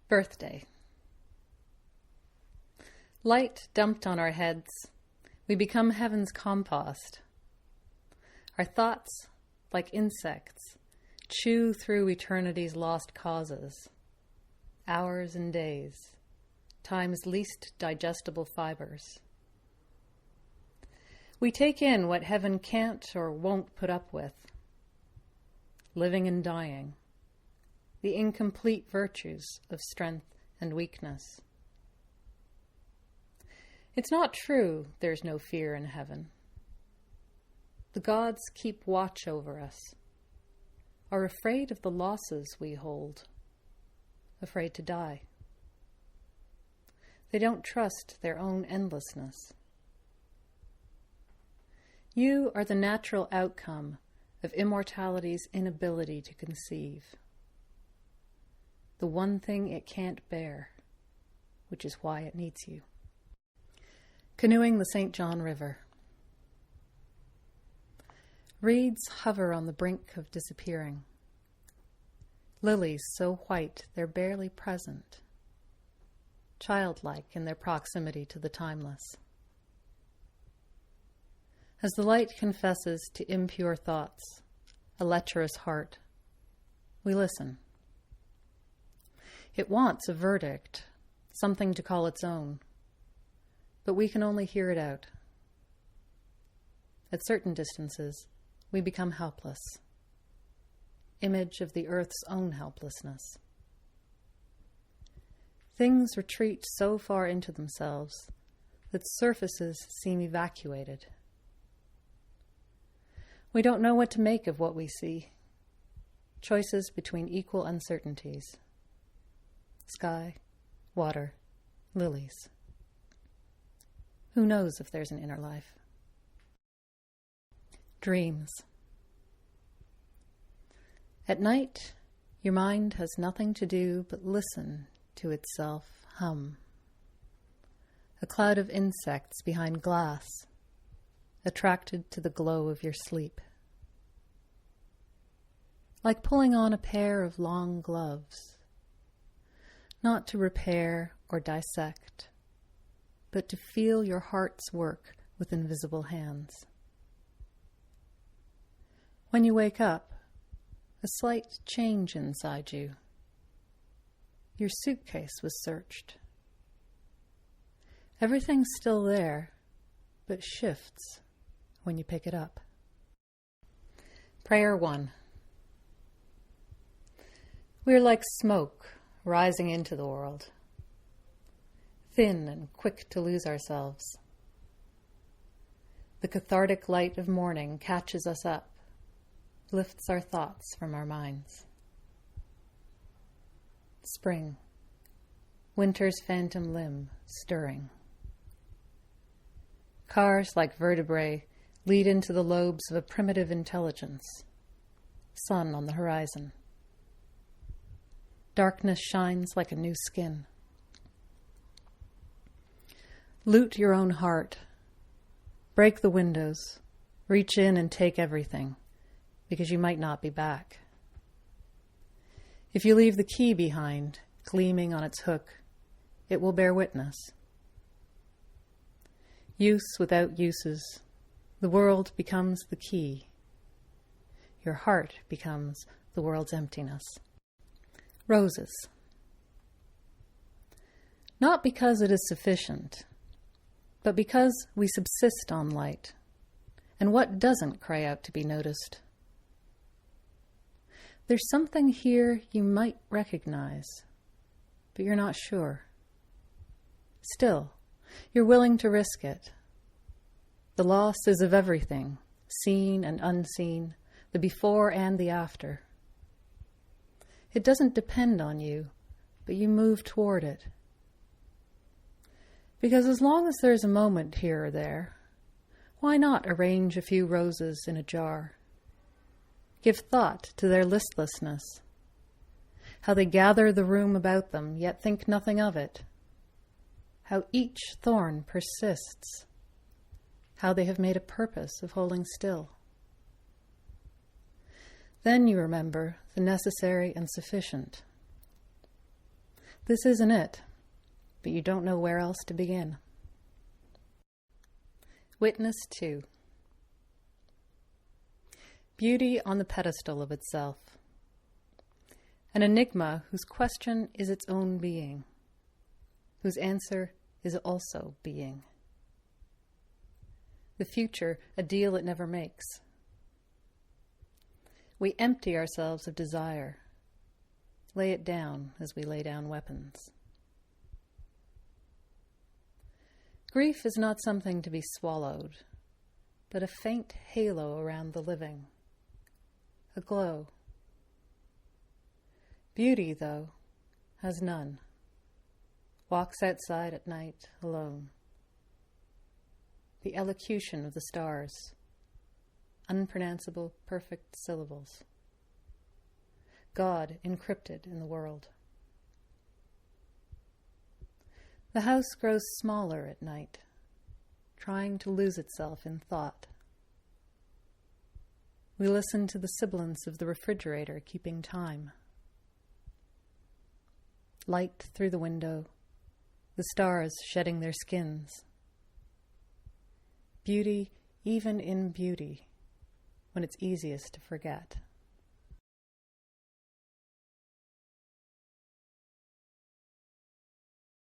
Birthday. Light dumped on our heads, we become heaven's compost. Our thoughts, like insects, chew through eternity's lost causes, hours and days, time's least digestible fibers. We take in what heaven can't or won't put up with, living and dying, the incomplete virtues of strength and weakness. It's not true there's no fear in heaven. The gods keep watch over us, are afraid of the losses we hold, afraid to die. They don't trust their own endlessness. You are the natural outcome of immortality's inability to conceive, the one thing it can't bear, which is why it needs you. Canoeing the St. John River. Reeds hover on the brink of disappearing. Lilies so white they're barely present, childlike in their proximity to the timeless. As the light confesses to impure thoughts, a lecherous heart, we listen. It wants a verdict, something to call its own, but we can only hear it out. At certain distances, we become helpless, image of the earth's own helplessness. Things retreat so far into themselves that surfaces seem evacuated. We don't know what to make of what we see. Choices between equal uncertainties. Sky, water, lilies. Who knows if there's an inner life? Dreams. At night, your mind has nothing to do but listen to itself hum. A cloud of insects behind glass, attracted to the glow of your sleep. Like pulling on a pair of long gloves, not to repair or dissect, but to feel your heart's work with invisible hands. When you wake up, a slight change inside you. Your suitcase was searched. Everything's still there, but shifts when you pick it up. Prayer 1. We are like smoke rising into the world, thin and quick to lose ourselves. The cathartic light of morning catches us up, lifts our thoughts from our minds. Spring, winter's phantom limb stirring. Cars like vertebrae lead into the lobes of a primitive intelligence. Sun on the horizon. Darkness shines like a new skin. Loot your own heart. Break the windows. Reach in and take everything, because you might not be back. If you leave the key behind, gleaming on its hook, it will bear witness. Use without uses, the world becomes the key. Your heart becomes the world's emptiness. Roses. Not because it is sufficient, but because we subsist on light, and what doesn't cry out to be noticed? There's something here you might recognize, but you're not sure. Still, you're willing to risk it. The loss is of everything, seen and unseen, the before and the after. It doesn't depend on you, but you move toward it. Because as long as there's a moment here or there, why not arrange a few roses in a jar? Give thought to their listlessness, how they gather the room about them, yet think nothing of it, how each thorn persists, how they have made a purpose of holding still. Then you remember the necessary and sufficient. This isn't it, but you don't know where else to begin. Witness 2. Beauty on the pedestal of itself. An enigma whose question is its own being, whose answer is also being. The future, a deal it never makes. We empty ourselves of desire, lay it down as we lay down weapons. Grief is not something to be swallowed, but a faint halo around the living, a glow. Beauty, though, has none, walks outside at night alone. The elocution of the stars, unpronounceable perfect syllables. God encrypted in the world. The house grows smaller at night, trying to lose itself in thought. We listen to the sibilance of the refrigerator keeping time. Light through the window, the stars shedding their skins. Beauty even in beauty, when it's easiest to forget.